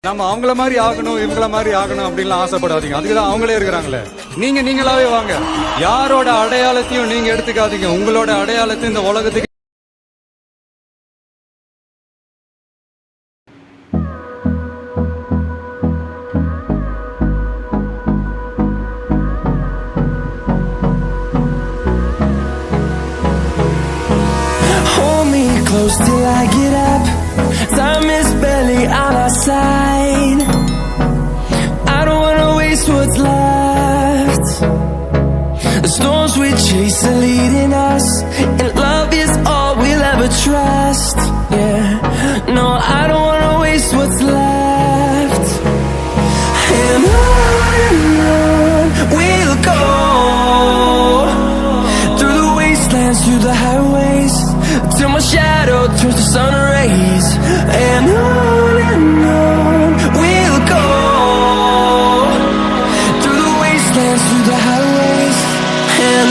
நம்ம அவங்கள மாதிரி ஆகணும் இவங்கள மாதிரி ஆகணும் அப்படின்லாம் ஆசைப்படாதீங்க. அதுக்குதான் அவங்களே இருக்கிறாங்களே. நீங்களாவே வாங்க. யாரோட அடையாளத்தையும் நீங்க எடுத்துக்காதீங்க. உங்களோட அடையாளத்தை இந்த உலகத்துக்கு close till I get up. Time is barely on our side. I don't wanna waste what's left. The storms we chase are leading us, and love is all we'll ever trust. Yeah, no, I don't wanna waste what's left. And on we'll go, through the wastelands, through the highways, till my shadow turns to sun rays. And on we'll go, through the wastelands, through the highways. And